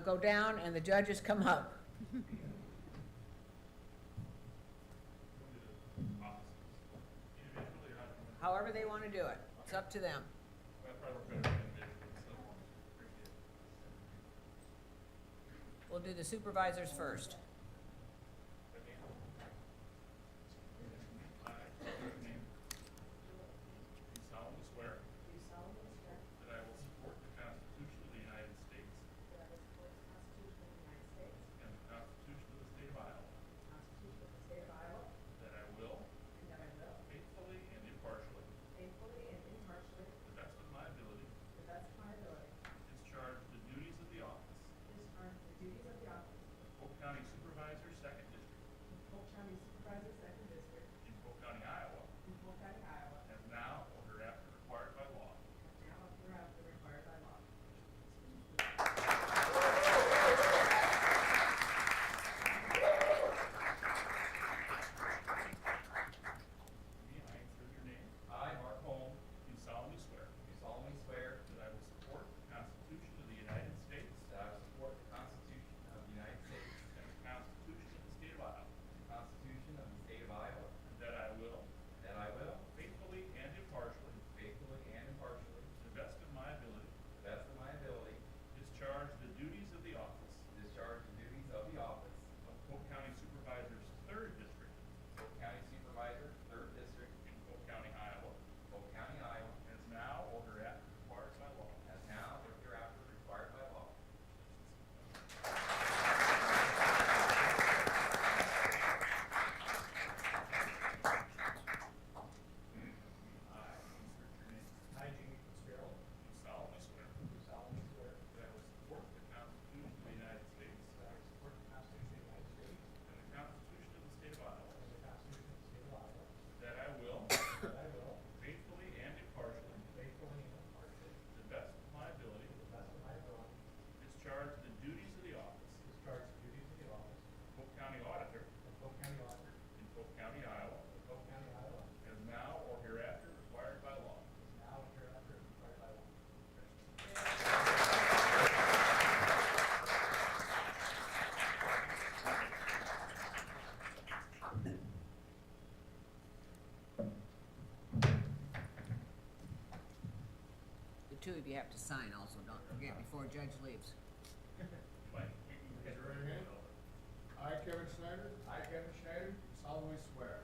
go down and the judges come up. However they want to do it. It's up to them. We'll do the supervisors first. Solemnly swear that I will support the Constitution of the United States and the Constitution of the State of Iowa, that I will faithfully and impartially, to the best of my ability, discharge the duties of the office of Polk County Supervisor, 2nd District, in Polk County, Iowa, as now or hereafter required by law. I insert your name. I, Mark Holm, Do solemnly swear do solemnly swear that I will support the Constitution of the United States that I will support the Constitution of the United States and the Constitution of the State of Iowa, and the Constitution of the State of Iowa, and that I will faithfully and impartially, to the best of my ability, discharge the duties of the office of Polk County Supervisors, 3rd District, Polk County Supervisor, 3rd District, in Polk County, Iowa, Polk County, Iowa, as now or hereafter required by law. as now or hereafter required by law. I insert your name. I, Jamie Fitzgerald, Do solemnly swear do solemnly swear that I will support the Constitution of the United States that I will support the Constitution of the United States and the Constitution of the State of Iowa, and the Constitution of the State of Iowa, that I will that I will faithfully and impartially, faithfully and impartially, to the best of my ability, to the best of my ability, discharge the duties of the office discharge the duties of the office of Polk County Auditor of Polk County Auditor in Polk County, Iowa, of Polk County, Iowa, as now or hereafter required by law. as now and hereafter required by law. The two of you have to sign also, don't forget, before judge leaves. Mike, Raise your right hand. I, Kevin Schneider, do solemnly swear I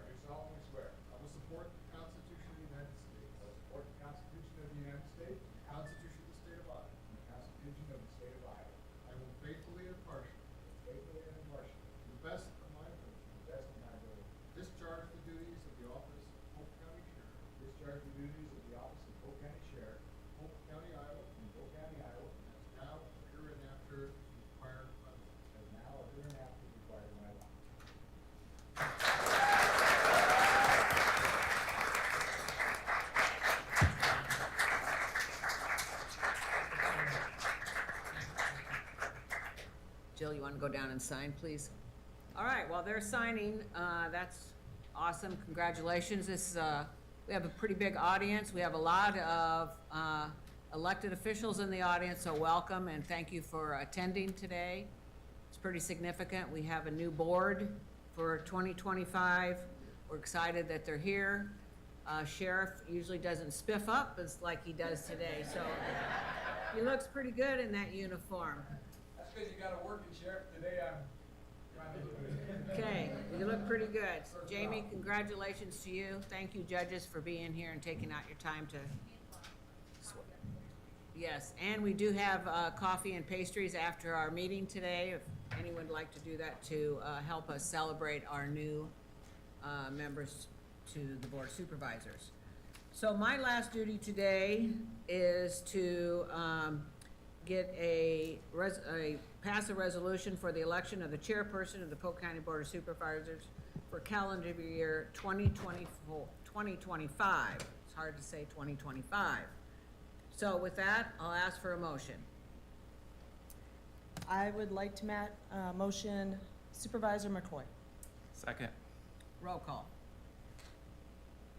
will support the Constitution of the United States, I will support the Constitution of the United States the Constitution of the State of Iowa. and the Constitution of the State of Iowa, I will faithfully and impartially, faithfully and impartially, to the best of my ability, to the best of my ability, discharge the duties of the office of Polk County Sheriff, discharge the duties of the office of Polk County Sheriff Polk County, Iowa, in Polk County, Iowa, as now, hereinafter, required by law. as now or hereinafter required by law. Jill, you want to go down and sign, please? All right, while they're signing, that's awesome. Congratulations. We have a pretty big audience. We have a lot of elected officials in the audience, so welcome and thank you for attending today. It's pretty significant. We have a new board for 2025. We're excited that they're here. Sheriff usually doesn't spiff up as like he does today, so he looks pretty good in that uniform. That's because you got a working sheriff. Today I'm trying to look good. Okay, you look pretty good. Jamie, congratulations to you. Thank you, judges, for being here and taking out your time to. Yes, and we do have coffee and pastries after our meeting today, if anyone would like to do that to help us celebrate our new members to the Board of Supervisors. So my last duty today is to pass a resolution for the election of the chairperson of the Polk County Board of Supervisors for calendar year 2025. It's hard to say 2025. So with that, I'll ask for a motion. I would like to motion Supervisor McCoy. Second. Roll call.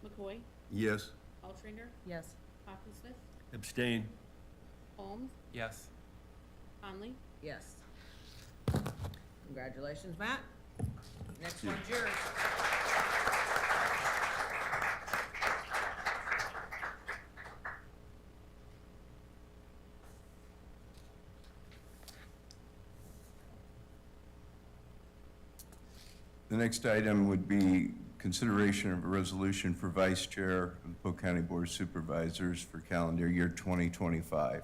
McCoy, Yes. Altringer, Yes. Hawkinsmith, Abstain. Holmes, Yes. Conley, Yes. Congratulations, Matt. Next one's yours. The next item would be consideration of a resolution for Vice Chair of the Polk County Board of Supervisors for calendar year 2025.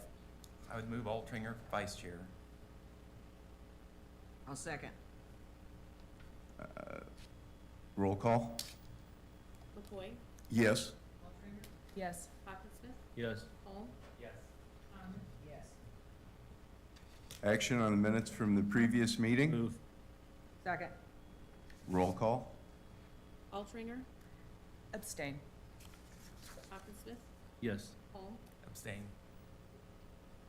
I would move Altringer, Vice Chair. I'll second. Roll call? McCoy? Yes. Yes. Hawkinsmith? Yes. Holm? Yes. Conley? Yes. Action on the minutes from the previous meeting? Move. Second. Roll call? Altringer? Abstain. Hawkinsmith? Yes. Holm? Abstain.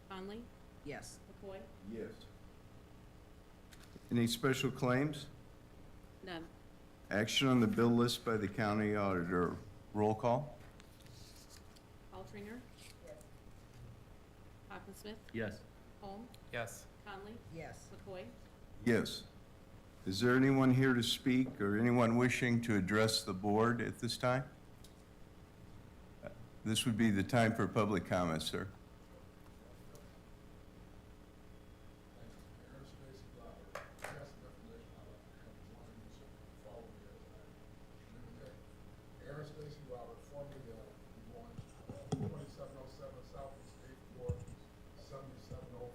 Conley? Yes. McCoy? Yes. Any special claims? None. Action on the bill list by the county auditor. Roll call? Altringer? Hawkinsmith? Yes. Holm? Yes. Conley? Yes. McCoy? Yes. Is there anyone here to speak or anyone wishing to address the board at this time? This would be the time for public comment, sir. Aaron Stacy Robert, pass the information I'd like to have one, so you can follow me as I communicate. Aaron Stacy Robert, formerly Des Moines, 2707 Southeast 8th Court, 7705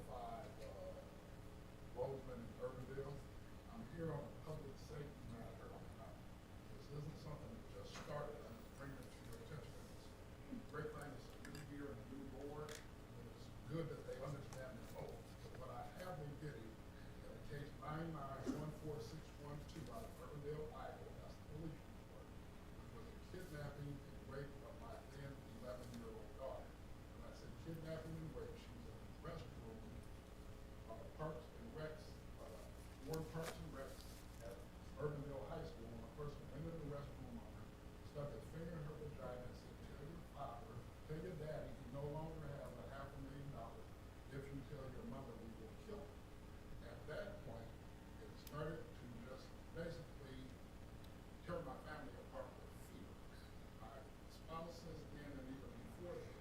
Roseman in Urbandale. I'm here on a public safety matter. This isn't something that just started. I'm just bringing it to your attention. It's a great thing. It's a new year and a new board. And it's good that they understand the oath. But what I have been getting in a case 9914612 out of Urbandale, Iowa, that's the police report, was a kidnapping and rape of my then 11-year-old daughter. When I said kidnapping and rape, she was in the restroom of Parks and Recs, Ward Parks and Recs at Urbandale High School. When a person went in the restroom on her, stuck his finger in her vagina and said, tell your father, tell your daddy you no longer have $500,000. If you tell your mother, we will kill her. At that point, it started to just basically tear my family apart with fear. My spouse says then, and even before that,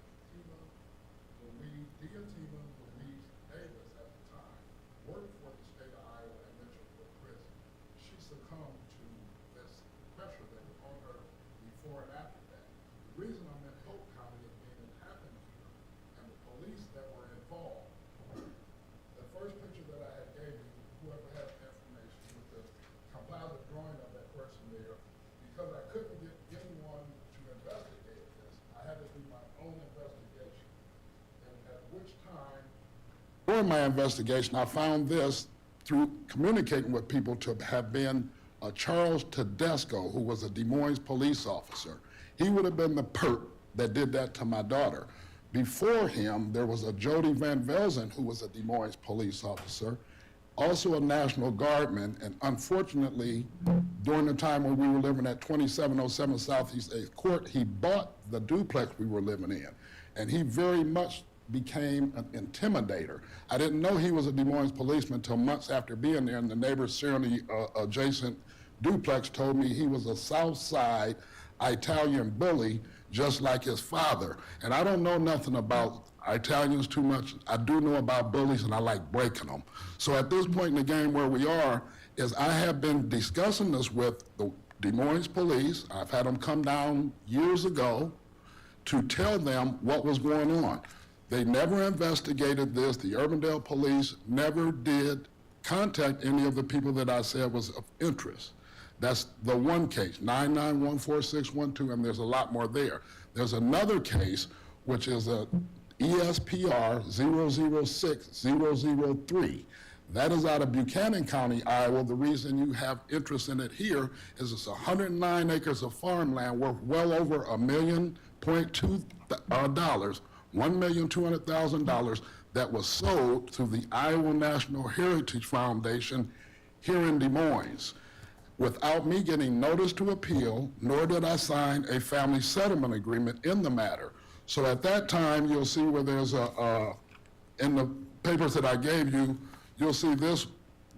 Dia Tima Louise Davis at the time worked for the state of Iowa at Mitchellville Prison. She succumbed to this pressure that was on her before and after that. The reason I'm in Polk County is being it happened here, and the police that were involved. The first picture that I had gave you, whoever has the information, with the composite drawing of that person there, because I couldn't get anyone to investigate this, I had to do my own investigation. And at which time, during my investigation, I found this through communicating with people to have been Charles Tedesco, who was a Des Moines police officer. He would have been the perp that did that to my daughter. Before him, there was a Jody Van Velzen, who was a Des Moines police officer, also a National Guardman, and unfortunately, during the time when we were living at 2707 Southeast 8th Court, he bought the duplex we were living in, and he very much became an intimidator. I didn't know he was a Des Moines policeman until months after being there, and the neighbors sharing the adjacent duplex told me he was a South Side Italian bully, just like his father. And I don't know nothing about Italians too much. I do know about bullies, and I like breaking them. So at this point in the game where we are, is I have been discussing this with the Des Moines police. I've had them come down years ago to tell them what was going on. They never investigated this. The Urbandale police never did contact any of the people that I said was of interest. That's the one case, 9914612, and there's a lot more there. There's another case, which is a ESPR 006003. That is out of Buchanan County, Iowa. The reason you have interest in it here is it's 109 acres of farmland worth well over $1.2 million, $1,200,000 that was sold through the Iowa National Heritage Foundation here in Des Moines, without me getting notice to appeal, nor did I sign a family settlement agreement in the matter. So at that time, you'll see where there's in the papers that I gave you, you'll see this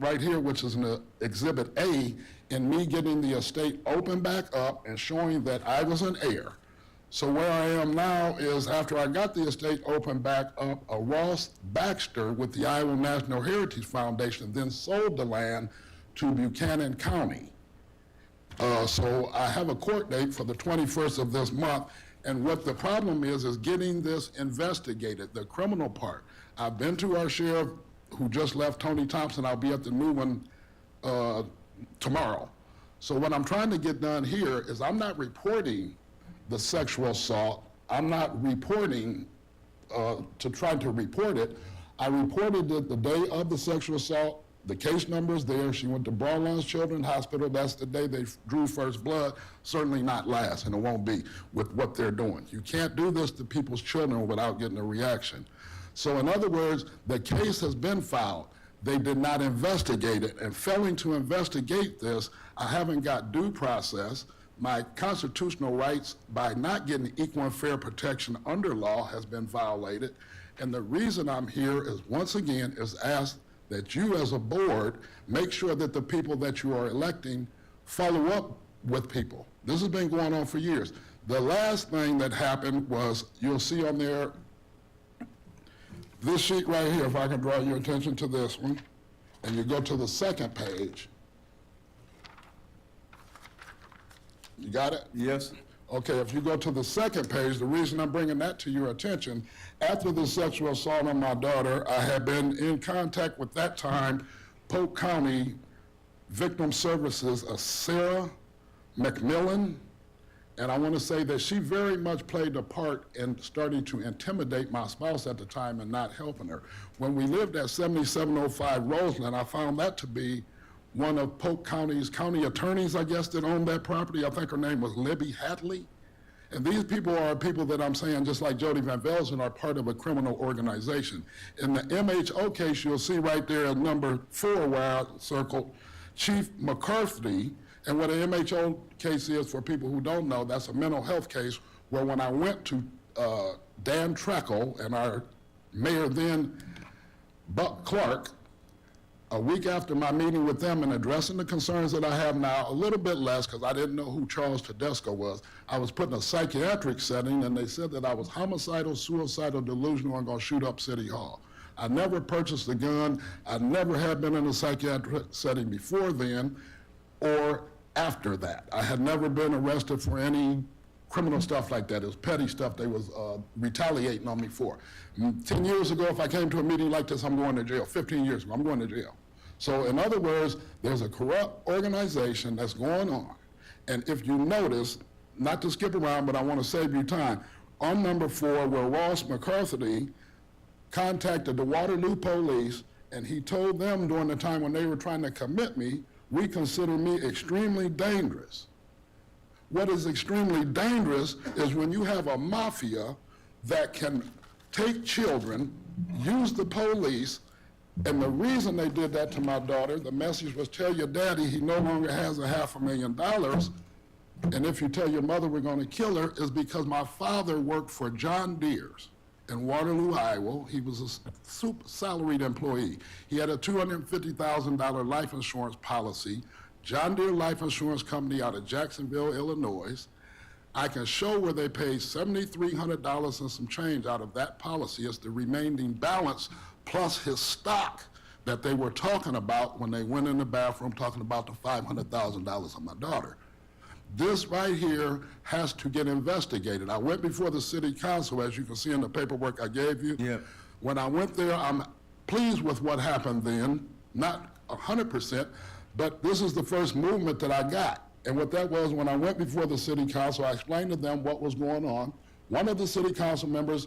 right here, which is an Exhibit A, in me getting the estate open back up and showing that I was an heir. So where I am now is after I got the estate open back up, a Ross Baxter with the Iowa National Heritage Foundation then sold the land to Buchanan County. So I have a court date for the 21st of this month, and what the problem is getting this investigated, the criminal part. I've been to our sheriff, who just left, Tony Thompson. I'll be at the new one tomorrow. So what I'm trying to get done here is I'm not reporting the sexual assault. I'm not reporting to try to report it. I reported it the day of the sexual assault. The case number is there. She went to Broadlands Children's Hospital. That's the day they drew first blood. Certainly not last, and it won't be with what they're doing. You can't do this to people's children without getting a reaction. So in other words, the case has been filed. They did not investigate it, and failing to investigate this, I haven't got due process. My constitutional rights by not getting equal and fair protection under law has been violated. And the reason I'm here is, once again, is ask that you as a board make sure that the people that you are electing follow up with people. This has been going on for years. The last thing that happened was, you'll see on there, this sheet right here, if I can draw your attention to this one, and you go to the second page. You got it? Yes. Okay, if you go to the second page, the reason I'm bringing that to your attention, after the sexual assault on my daughter, I had been in contact with, that time, Polk County Victim Services, Sarah McMillan, and I want to say that she very much played a part in starting to intimidate my spouse at the time and not helping her. When we lived at 7705 Roseland, I found that to be one of Polk County's county attorneys, I guess, that owned that property. I think her name was Libby Hadley. And these people are people that I'm saying, just like Jody Van Velzen, are part of a criminal organization. In the MHO case, you'll see right there at number 4 where I circled Chief McCarthy. And what an MHO case is, for people who don't know, that's a mental health case where when I went to Dan Treckle and our mayor then, Buck Clark, a week after my meeting with them and addressing the concerns that I have now, a little bit less because I didn't know who Charles Tedesco was, I was put in a psychiatric setting, and they said that I was homicidal, suicidal, delusional, and going to shoot up City Hall. I never purchased a gun. I never had been in a psychiatric setting before then or after that. I had never been arrested for any criminal stuff like that. It was petty stuff they was retaliating on me for. 10 years ago, if I came to a meeting like this, I'm going to jail. 15 years ago, I'm going to jail. So in other words, there's a corrupt organization that's going on. And if you notice, not to skip around, but I want to save you time, on number 4, where Ross McCarthy contacted the Waterloo police, and he told them during the time when they were trying to commit me, we consider me extremely dangerous. What is extremely dangerous is when you have a mafia that can take children, use the police, and the reason they did that to my daughter, the message was, tell your daddy he no longer has $500,000, and if you tell your mother we're going to kill her, is because my father worked for John Deere's in Waterloo, Iowa. He was a super salaried employee. He had a $250,000 life insurance policy, John Deere Life Insurance Company out of Jacksonville, Illinois. I can show where they paid $7,300 and some change out of that policy. It's the remaining balance plus his stock that they were talking about when they went in the bathroom talking about the $500,000 of my daughter. This right here has to get investigated. I went before the city council, as you can see in the paperwork I gave you. Yep. When I went there, I'm pleased with what happened then, not 100%, but this is the first movement that I got. And what that was, when I went before the city council, I explained to them what was going on. One of the city council members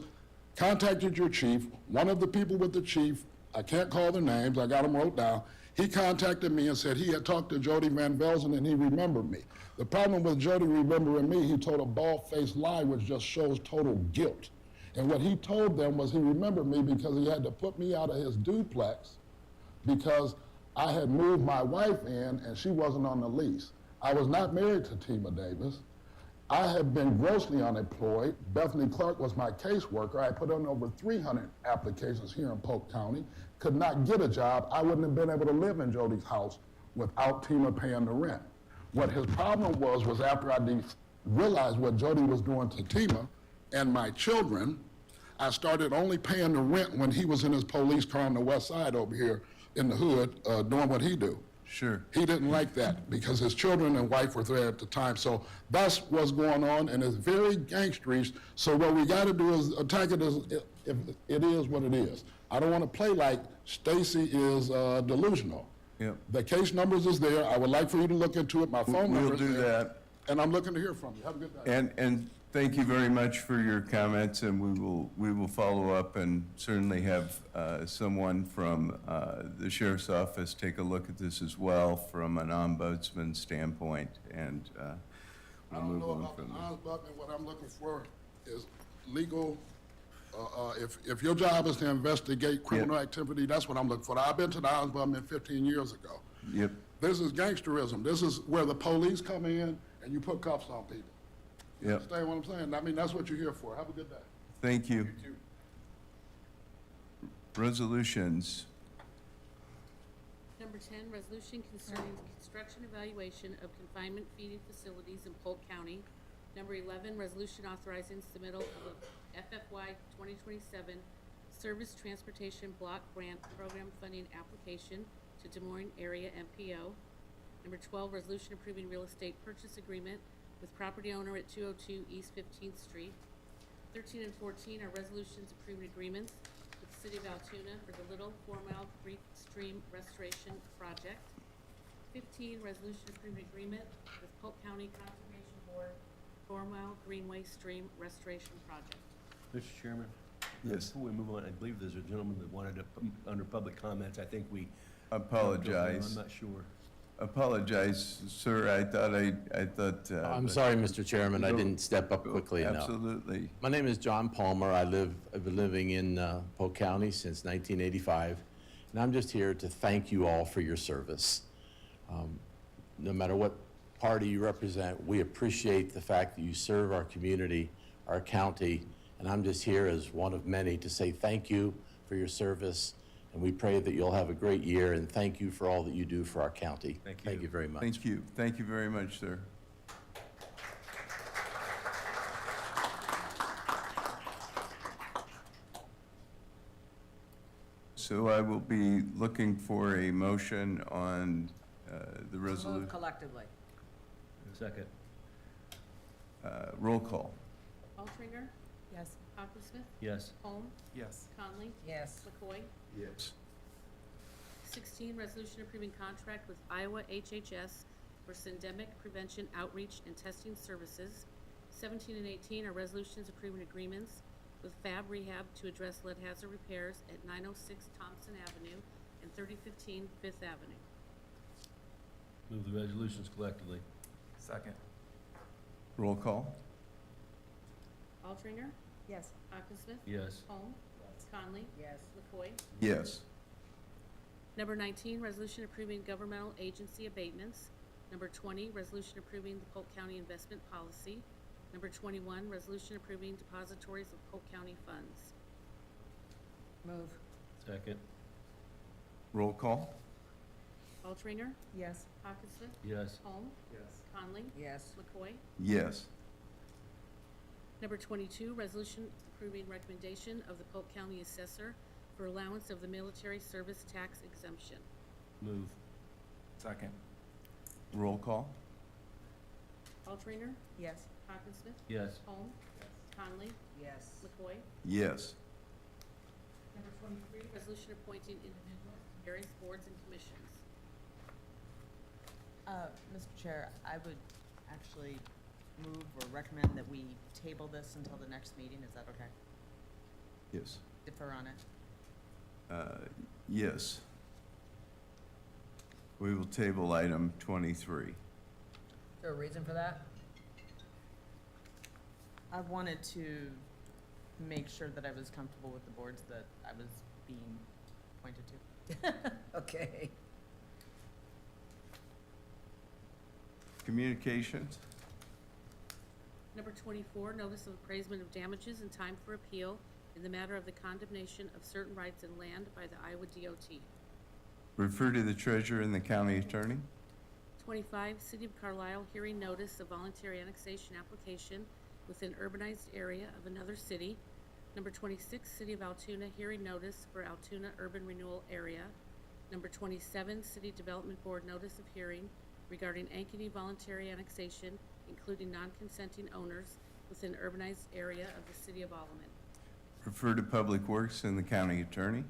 contacted your chief. One of the people with the chief, I can't call their names, I got them wrote down. He contacted me and said he had talked to Jody Van Velzen and he remembered me. The problem with Jody remembering me, he told a bald-faced lie which just shows total guilt. And what he told them was he remembered me because he had to put me out of his duplex because I had moved my wife in and she wasn't on the lease. I was not married to Tima Davis. I had been grossly unemployed. Bethany Clark was my caseworker. I put in over 300 applications here in Polk County. could not get a job, I wouldn't have been able to live in Jody's house without Tima paying the rent. What his problem was after I realized what Jody was doing to Tima and my children, I started only paying the rent when he was in his police car on the west side over here in the hood, doing what he do. Sure. He didn't like that because his children and wife were there at the time. So that's what's going on, and it's very gangsterish. So what we got to do is attack it as if it is what it is. I don't want to play like Stacy is delusional. Yep. The case numbers is there. I would like for you to look into it. My phone number is there. We'll do that. And I'm looking to hear from you. Have a good day. And thank you very much for your comments, and we will follow up and certainly have someone from the sheriff's office take a look at this as well from an ombudsman standpoint, and I we'll don't move know on about the from there. ombudsman. What I'm looking for is legal. If your job is to investigate criminal activity, that's what I'm looking for. I've been to the ombudsman 15 years ago. Yep. This is gangsterism. This is where the police come in and you put cuffs on people. You Yep. understand what I'm saying? I mean, that's what you're here for. Have a good day. Thank you. Resolutions. Number 10, resolution concerning the construction evaluation of confinement feeding facilities in Polk County. Number 11, resolution authorizing submittal of a FFY 2027 Service Transportation Block Grant Program Funding application to Des Moines Area MPO. Number 12, resolution approving real estate purchase agreement with property owner at 202 East 15th Street. 13 and 14 are resolutions approving agreements with the City of Altoona for the Little 4-Mile Creek Stream Restoration Project. 15, resolution approving agreement with Polk County Conservation Board 4-Mile Greenway Stream Restoration Project. Mr. Chairman? Yes. Before we move on, I believe there's a gentleman that wanted to, under public comments, I think we. Apologize. I'm not sure. Apologize, sir. I thought. I'm sorry, Mr. Chairman, I didn't step up quickly enough. Absolutely. My name is John Palmer. I've been living in Polk County since 1985, and I'm just here to thank you all for your service. No matter what party you represent, we appreciate the fact that you serve our community, our county, and I'm just here as one of many to say thank you for your service, and we pray that you'll have a great year, and thank you for all that you do for our county. Thank you. Thank you very much. Thank you. Thank you very much, sir. So I will be looking for a motion on the Move resolution. collectively. Second. Roll call. Altringer, Yes. Hawkinsmith, Yes. Holm, Yes. Conley, Yes. McCoy. Yes. 16, resolution approving contract with Iowa HHS for syndemic prevention outreach and testing services. 17 and 18 are resolutions approving agreements with Fab Rehab to address lead hazard repairs at 906 Thompson Avenue and 3015 Fifth Avenue. Move the resolutions collectively. Second. Roll call. Altringer, Yes. Hawkinsmith, Yes. Holm, Conley, Yes. McCoy. Yes. Number 19, resolution approving governmental agency abatements. Number 20, resolution approving the Polk County investment policy. Number 21, resolution approving depositories of Polk County funds. Move. Second. Roll call. Altringer, Yes. Hawkinsmith, Yes. Holm, Yes. Conley, Yes. McCoy. Yes. Number 22, resolution approving recommendation of the Polk County assessor for allowance of the military service tax exemption. Move. Second. Roll call. Altringer, Yes. Hawkinsmith, Yes. Holm, Conley, Yes. McCoy. Yes. Number 23, resolution appointing individuals to various boards and commissions. Mr. Chair, I would actually move or recommend that we table this until the next meeting. Is that okay? Yes. Defer on it. Yes. We will table item 23. Is there a reason for that? I wanted to make sure that I was comfortable with the boards that I was being appointed to. Okay. Communications. Number 24, notice of appraisement of damages and time for appeal in the matter of the condemnation of certain rights in land by the Iowa DOT. Refer to the treasurer and the county attorney. 25, City of Carlisle hearing notice of voluntary annexation application within urbanized area of another city. Number 26, City of Altoona hearing notice for Altoona Urban Renewal Area. Number 27, City Development Board notice of hearing regarding Ankeny voluntary annexation, including non-consenting owners within urbanized area of the City of Alleman. Refer to Public Works and the county attorney.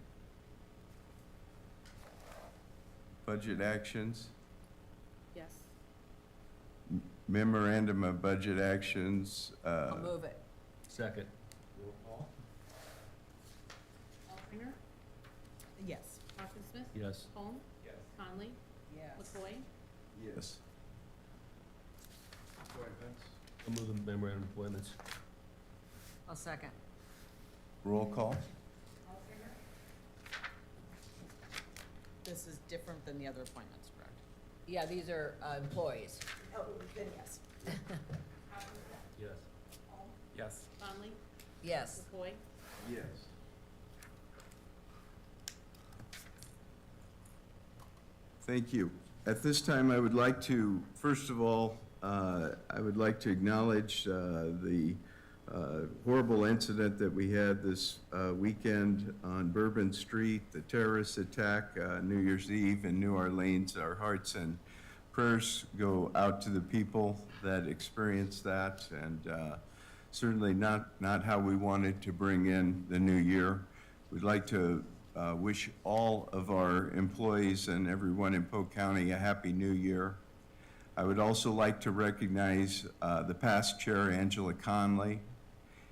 Budget actions, Yes. memorandum of budget actions. I'll move it. Second. Roll call. Altringer, Yes. Hawkinsmith, Yes. Holm, Yes. Conley, Yes. McCoy, Yes. Appointments. I'll move the memorandum of appointments. I'll second. Roll call. This is different than the other appointments, correct? Yeah, these are employees. Oh, then yes. Yes. Yes. Conley, Yes. McCoy, Yes. Thank you. At this time, I would like to, first of all, I would like to acknowledge the horrible incident that we had this weekend on Bourbon Street, the terrorist attack, New Year's Eve in New Orleans. Our hearts and prayers go out to the people that experienced that, and certainly not how we wanted to bring in the new year. We'd like to wish all of our employees and everyone in Polk County a happy new year. I would also like to recognize the past chair, Angela Conley.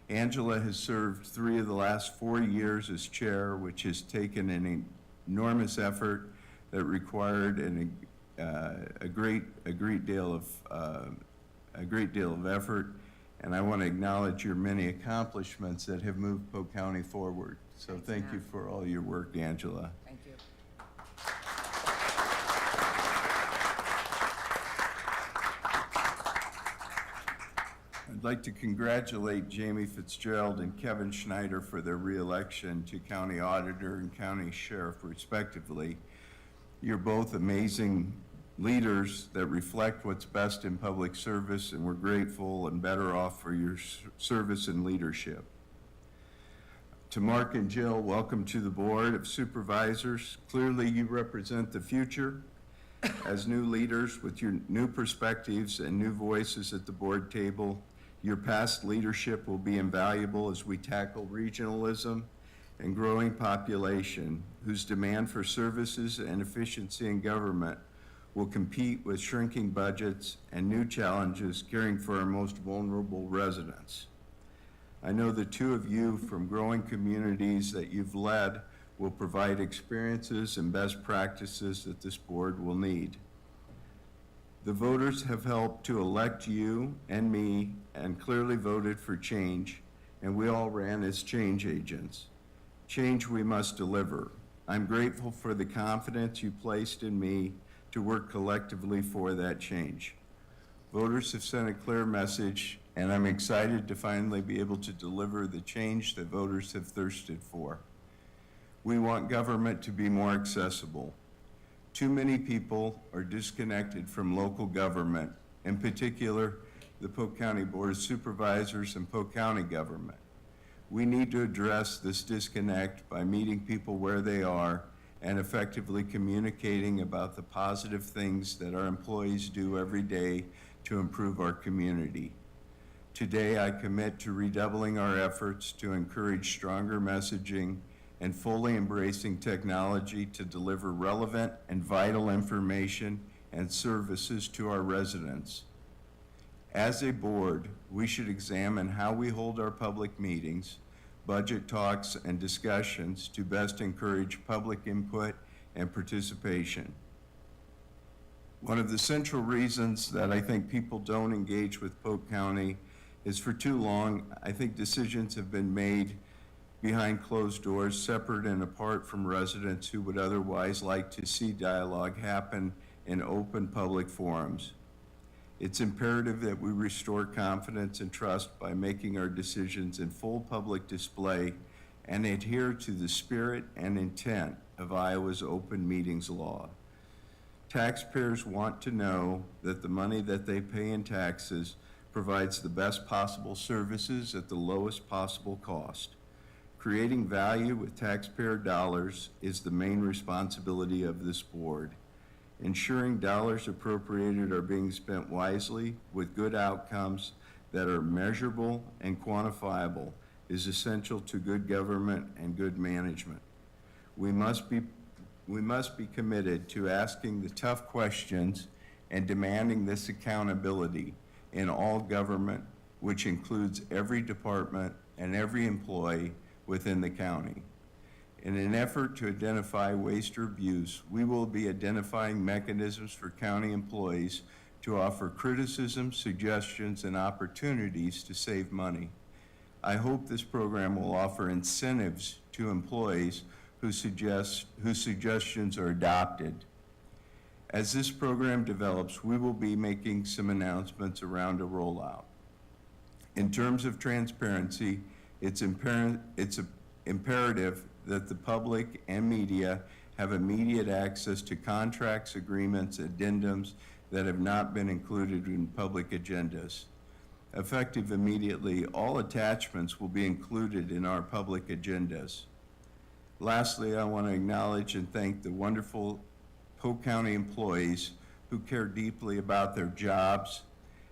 Angela has served 3 of the last 4 years as chair, which has taken an enormous effort that required a great deal of effort. And I want to acknowledge your many accomplishments that have moved Polk County forward. So Thanks, thank Matt. you for all your work, Angela. Thank you. I'd like to congratulate Jamie Fitzgerald and Kevin Schneider for their reelection to county auditor and county sheriff respectively. You're both amazing leaders that reflect what's best in public service, and we're grateful and better off for your service and leadership. To Mark and Jill, welcome to the Board of Supervisors. Clearly, you represent the future. As new leaders with your new perspectives and new voices at the board table, your past leadership will be invaluable as we tackle regionalism and growing population whose demand for services and efficiency in government will compete with shrinking budgets and new challenges caring for our most vulnerable residents. I know the two of you from growing communities that you've led will provide experiences and best practices that this board will need. The voters have helped to elect you and me and clearly voted for change, and we all ran as change agents. Change we must deliver. I'm grateful for the confidence you placed in me to work collectively for that change. Voters have sent a clear message, and I'm excited to finally be able to deliver the change that voters have thirsted for. We want government to be more accessible. Too many people are disconnected from local government, in particular, the Polk County Board of Supervisors and Polk County government. We need to address this disconnect by meeting people where they are and effectively communicating about the positive things that our employees do every day to improve our community. Today, I commit to redoubling our efforts to encourage stronger messaging and fully embracing technology to deliver relevant and vital information and services to our residents. As a board, we should examine how we hold our public meetings, budget talks, and discussions to best encourage public input and participation. One of the central reasons that I think people don't engage with Polk County is for too long, I think decisions have been made behind closed doors, separate and apart from residents who would otherwise like to see dialogue happen in open public forums. It's imperative that we restore confidence and trust by making our decisions in full public display and adhere to the spirit and intent of Iowa's open meetings law. Taxpayers want to know that the money that they pay in taxes provides the best possible services at the lowest possible cost. Creating value with taxpayer dollars is the main responsibility of this board. Ensuring dollars appropriated are being spent wisely with good outcomes that are measurable and quantifiable is essential to good government and good management. We must be committed to asking the tough questions and demanding this accountability in all government, which includes every department and every employee within the county. In an effort to identify waste or abuse, we will be identifying mechanisms for county employees to offer criticism, suggestions, and opportunities to save money. I hope this program will offer incentives to employees whose suggestions are adopted. As this program develops, we will be making some announcements around a rollout. In terms of transparency, it's imperative that the public and media have immediate access to contracts, agreements, addendums that have not been included in public agendas. Effective immediately, all attachments will be included in our public agendas. Lastly, I want to acknowledge and thank the wonderful Polk County employees who care deeply about their jobs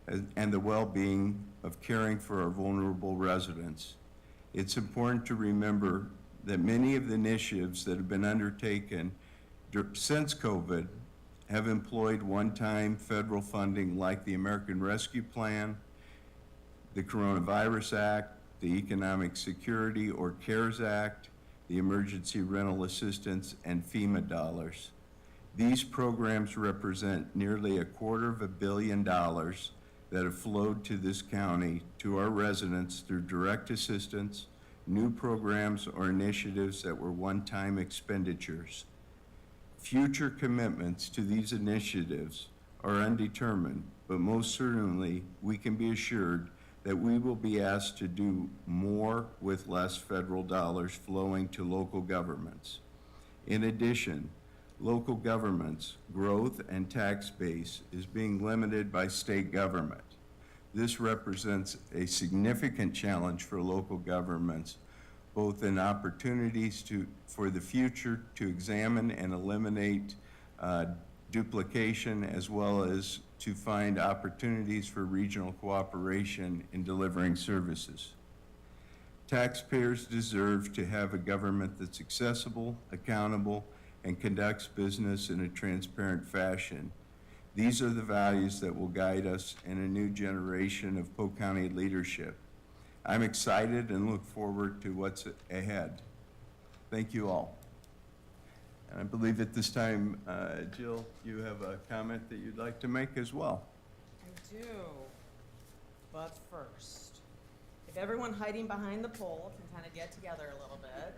and the well-being of caring for our vulnerable residents. It's important to remember that many of the initiatives that have been undertaken since COVID have employed one-time federal funding like the American Rescue Plan, the Coronavirus Act, the Economic Security or CARES Act, the Emergency Rental Assistance, and FEMA dollars. These programs represent nearly $250 million that have flowed to this county, to our residents through direct assistance, new programs or initiatives that were one-time expenditures. Future commitments to these initiatives are undetermined, but most certainly we can be assured that we will be asked to do more with less federal dollars flowing to local governments. In addition, local governments' growth and tax base is being limited by state government. This represents a significant challenge for local governments, both in opportunities for the future to examine and eliminate duplication, as well as to find opportunities for regional cooperation in delivering services. Taxpayers deserve to have a government that's accessible, accountable, and conducts business in a transparent fashion. These are the values that will guide us in a new generation of Polk County leadership. I'm excited and look forward to what's ahead. Thank you all. And I believe at this time, Jill, you have a comment that you'd like to make as well. I do. But first, if everyone hiding behind the pole can kind of get together a little bit.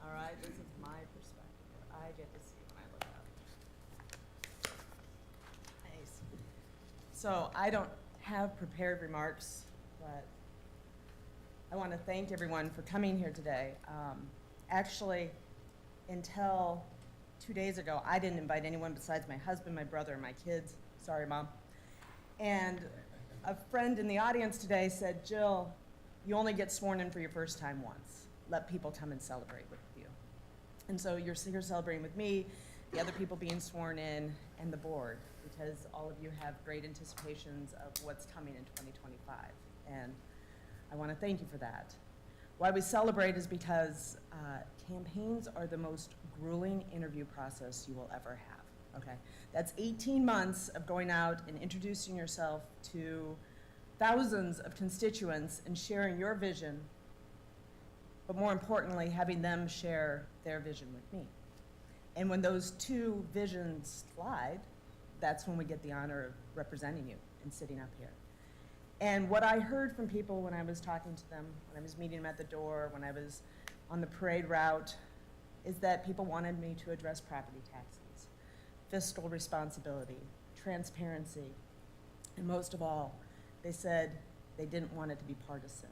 All right, this is my perspective. I get to see when I look up. Nice. So I don't have prepared remarks, but I want to thank everyone for coming here today. Actually, until 2 days ago, I didn't invite anyone besides my husband, my brother, and my kids. Sorry, Mom. And a friend in the audience today said, Jill, you only get sworn in for your first time once. Let people come and celebrate with you. And so you're here celebrating with me, the other people being sworn in, and the board, because all of you have great anticipations of what's coming in 2025. And I want to thank you for that. Why we celebrate is because campaigns are the most grueling interview process you will ever have, okay? That's 18 months of going out and introducing yourself to thousands of constituents and sharing your vision, but more importantly, having them share their vision with me. And when those two visions collide, that's when we get the honor of representing you and sitting up here. And what I heard from people when I was talking to them, when I was meeting them at the door, when I was on the parade route, is that people wanted me to address property taxes, fiscal responsibility, transparency, and most of all, they said they didn't want it to be partisan.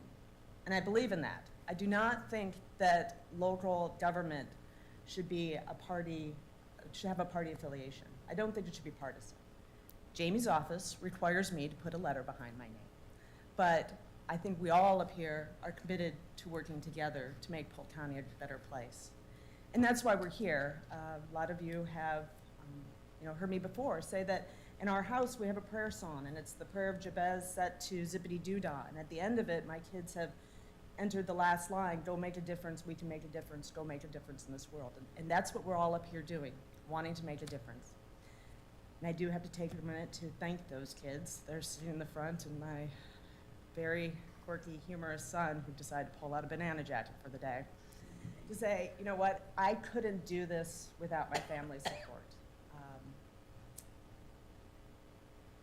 And I believe in that. I do not think that local government should be a party, should have a party affiliation. I don't think it should be partisan. Jamie's office requires me to put a letter behind my name. But I think we all up here are committed to working together to make Polk County a better place. And that's why we're here. A lot of you have heard me before say that in our house we have a prayer song, and it's the prayer of Jabez set to Zippity Doo-Dah. And at the end of it, my kids have entered the last line, go make a difference, we can make a difference, go make a difference in this world. And that's what we're all up here doing, wanting to make a difference. And I do have to take a minute to thank those kids. They're sitting in the front, and my very quirky, humorous son who decided to pull out a banana jacket for the day, to say, you know what, I couldn't do this without my family's support.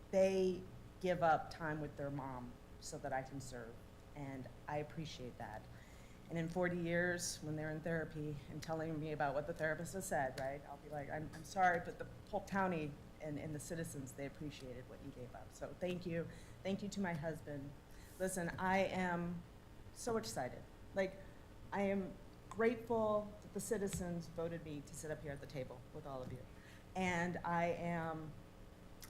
They give up time with their mom so that I can serve, and I appreciate that. And in 40 years, when they're in therapy and telling me about what the therapist has said, right, I'll be like, I'm sorry, but the Polk County and the citizens, they appreciated what you gave up. So thank you. Thank you to my husband. Listen, I am so excited. Like, I am grateful that the citizens voted me to sit up here at the table with all of you. And I am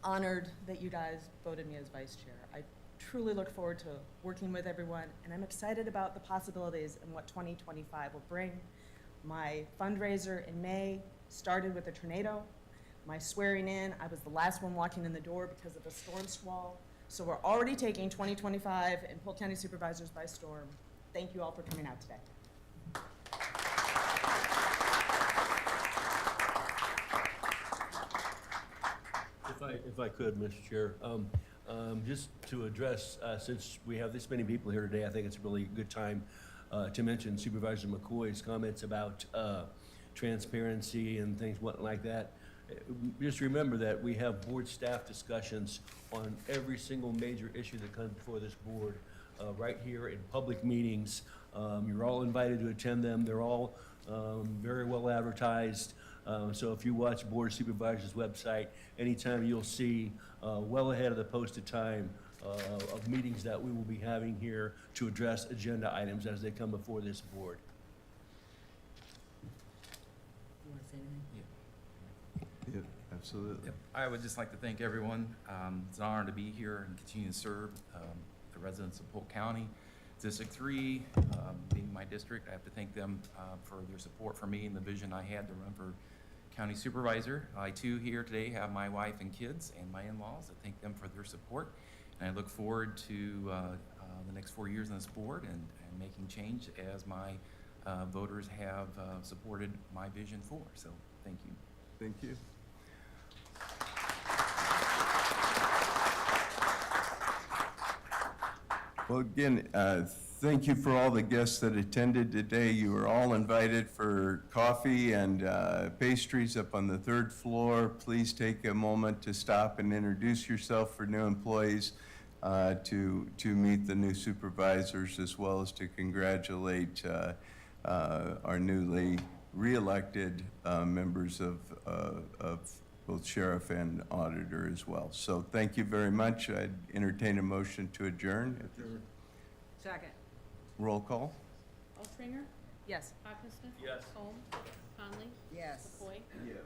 honored that you guys voted me as vice chair. I truly look forward to working with everyone, and I'm excited about the possibilities and what 2025 will bring. My fundraiser in May started with a tornado. My swearing in, I was the last one walking in the door because of a storm squall. So we're already taking 2025 and Polk County Supervisors by storm. Thank you all for coming out today. If I could, Mr. Chair, just to address, since we have this many people here today, I think it's a really good time to mention Supervisor McCoy's comments about transparency and things like that. Just remember that we have board staff discussions on every single major issue that comes before this board right here in public meetings. You're all invited to attend them. They're all very well advertised. So if you watch Board of Supervisors website, anytime you'll see well ahead of the posted time of meetings that we will be having here to address agenda items as they come before this board. You want to say anything? Yeah, absolutely. Yep. I would just like to thank everyone. It's an honor to be here and continue to serve the residents of Polk County. District 3, being my district, I have to thank them for their support for me and the vision I had to run for county supervisor. I too here today have my wife and kids and my in-laws. I thank them for their support, and I look forward to the next 4 years on this board and making change as my voters have supported my vision for. So thank you. Thank you. Well, again, thank you for all the guests that attended today. You were all invited for coffee and pastries up on the 3rd floor. Please take a moment to stop and introduce yourself for new employees, to meet the new supervisors, as well as to congratulate our newly re-elected members of both sheriff and auditor as well. So thank you very much. I'd entertain a motion to adjourn. Second. Roll call. Altringer? Yes. Hawkinson? Yes. Holm? Conley? Yes. McCoy? Yes.